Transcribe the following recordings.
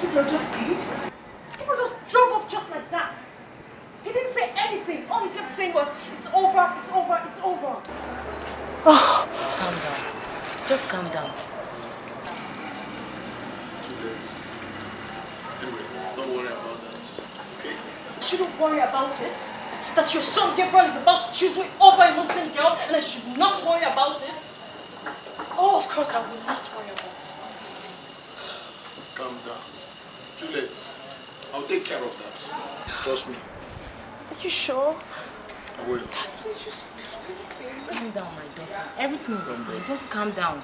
Gabriel just did? Gabriel just drove off just like that. He didn't say anything. All he kept saying was, it's over, it's over, it's over. Oh. Calm down. Just calm down. Juliet. Anyway, don't worry about that, okay? You shouldn't worry about it. That your son Gabriel is about to choose me over a Muslim girl and I should not worry about it. Oh, of course I will not worry about it. Calm down. Juliet, I'll take care of that. Trust me. Are you sure? I will. Please just do something. Calm down, my daughter. Everything will be fine. Just calm down.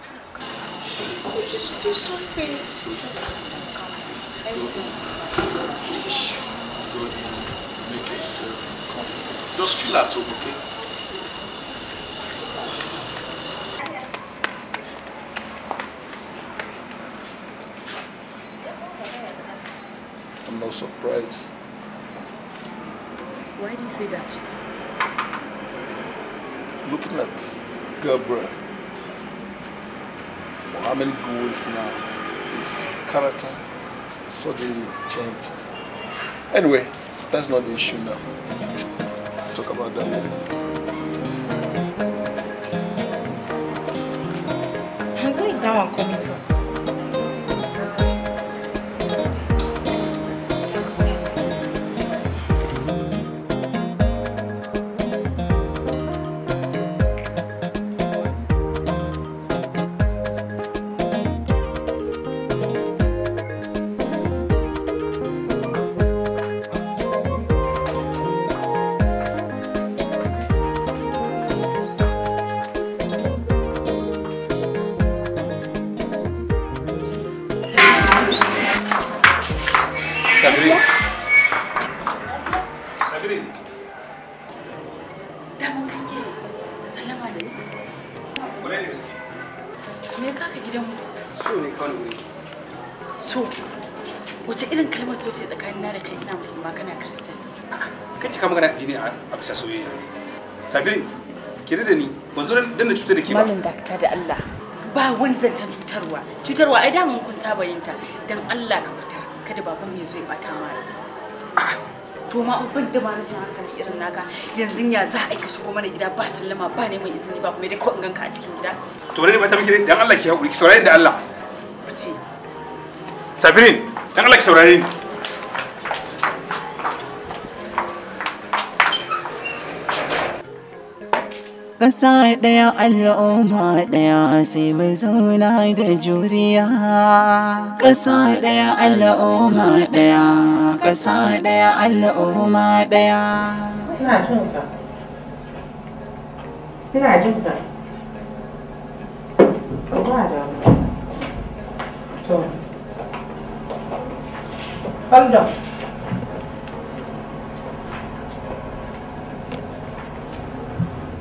Just do something. Just calm down, calm down. Everything will be fine. Go in, make yourself comfortable. Just feel at home, okay? I'm not surprised. Why do you say that, Chief? Looking at Gabriel, for how many goals now, his character suddenly changed. Anyway, that's not the issue now. We'll talk about that later. And where is that one coming from? Sabirin, ki da ni, ban zo dan na cutar da ke ba. Mallan dakta da Allah. Ba wani zancen cutarwa. Cutarwa ai da mun kun saba yin ta. Dan Allah ka fita. Kada baban me zo ya bata mana. To ma ban da ma rashin hankali irin naka. Yanzu ya za a aika shigo mana gida ba sallama ba neman izini ba kuma dai ko in ganka a cikin gida. To ne ba ta miki dan Allah ki haƙuri ki saurare da Allah. Fice. Sabirin, dan Allah ki saurare ni. Ƙasa ɗaya al'umma ɗaya sai mu zauna da juriya. Ƙasa ɗaya al'umma ɗaya, ƙasa ɗaya al'umma ɗaya. Ina jin ka. Ina jin ka. Ba da. To. Hold on.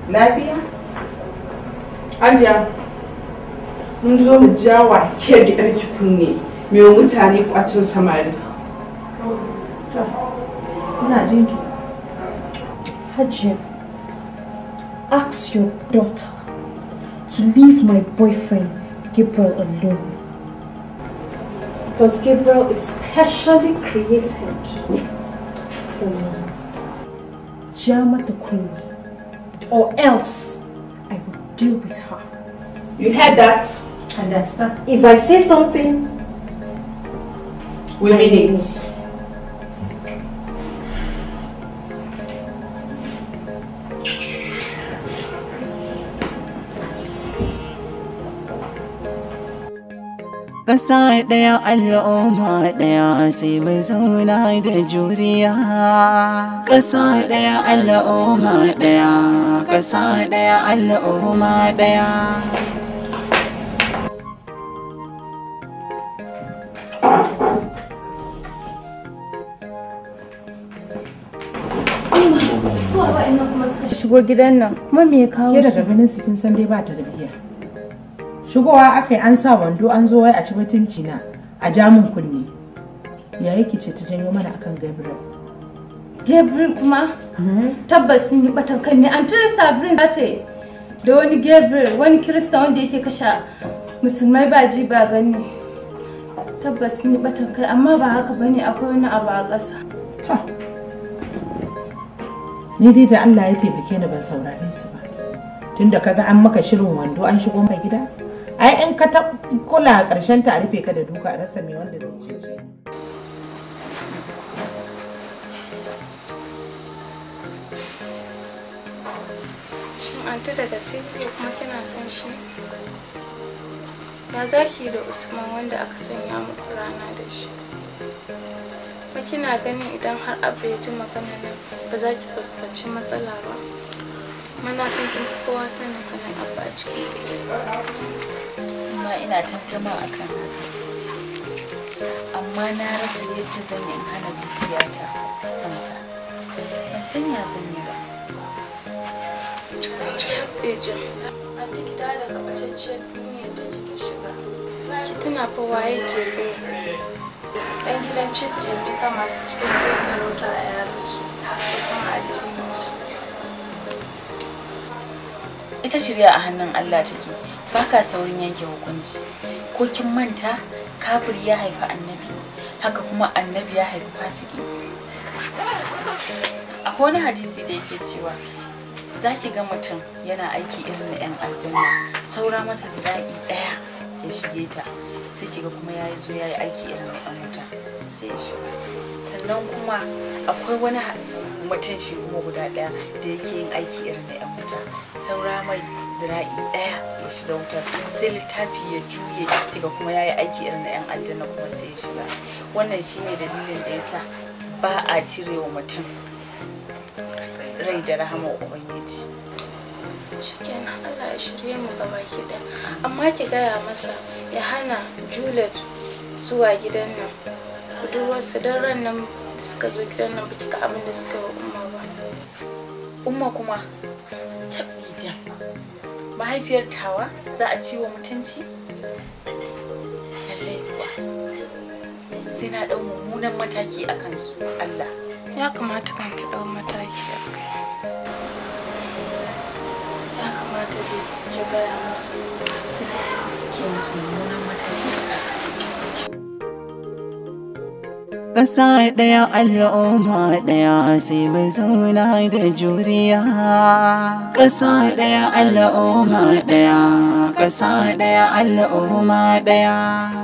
Lafiya? Ajiya, mun zo mu jawa ke da ƙarfi kunne mai mutane kwacin samari. Ina jinki. Hajiya, ask your daughter to leave my boyfriend Gabriel alone. Because Gabriel is specially created for me. Jama the queen. Or else I will deal with her. You heard that? Understand? If I say something, we mean it. Ƙasa ɗaya al'umma ɗaya sai mu zauna da juriya. Ƙasa ɗaya al'umma ɗaya, ƙasa ɗaya al'umma ɗaya. Shigo gidan nan, kuma me ya kawo Ke daga ganin su kin san dai ba ta da biya. Shigowa aka yi an sa wando an zo wai a ci mutunci na a jamun kunne. Ya yake ce ta janyo mana akan Gabriel. Gabriel kuma? Tabbas sun yi batan kai me Antar Sabrin za ta yi da wani Gabriel, wani Kirista wanda yake kashe musulmai ba ji ba gani. tabbas sun yi batan kai amma ba haka bane akwai wani abu a ƙasa. Ni dai da Allah ya taimake ni ban saurare su ba. Tunda kaga an maka shirin wando an shigo maka gida, ai in ka ta kula a ƙarshen ta a rufe ka da duka a rasa mai wanda zai ce shi. Shin anti da gaske kuma kina son shi? Ya zaki da Usman wanda aka sanya muku rana da shi? Ba kina ganin idan har Abba ya ji magana nan ba za ki fuskanci matsala ba? Muna son kin kowa sanin halin Abba a cikin gida. Amma ina tantama akan haka. Amma na rasa yadda zan yi in hana zuciyata sansa. Ban san ya zan yi ba. Ejin, an ta gida daga bacacciyar duniyar da kika shiga. Ki tuna fa waye ke bin ɗan gidan cin ɗin masu cikin kai sarauta a yaransu da kuma addininsu. Ita shirya a hannun Allah take, ba ka saurin yanke hukunci. Ko kin manta kafiri ya haifi annabi, haka kuma annabi ya haifi fasiki. Akwai wani hadisi da yake cewa za ki ga mutum yana aiki irin na 'yan aljanna, saura masa zira'i ɗaya ya shige ta, sai ki ga kuma ya zo ya yi aiki irin na 'yan wuta sai ya shiga. Sannan kuma akwai wani mutum shi kuma guda ɗaya da yake yin aiki irin na 'yan wuta, saura mai zira'i ɗaya ya shiga wutar, sai littafi ya juye kiga kuma ya yi aiki irin na 'yan aljanna kuma sai ya shiga. Wannan shine dalilin da yasa ba a cirewa mutum rai da rahamar Ubangiji. Shikenan Allah ya shirye mu gaba da. Amma ki gaya masa ya hana Juliet zuwa gidan nan. Budurwarsa don ran nan da suka zo gidan nan baki ga abin da suka yi wa Umma ba. Umma kuma tabbijan. Mahaifiyar tawa za a ciwo mutunci? Lallai kuwa. Sai na ɗau mummunan mataki a kansu, Allah. Ya kamata kan ki ɗau mataki a kai. Ya kamata dai ki gaya masa sai ke musu mummunan mataki a kai. Ƙasa ɗaya al'umma ɗaya sai mu zauna da juriya. Ƙasa ɗaya al'umma ɗaya, ƙasa ɗaya al'umma ɗaya.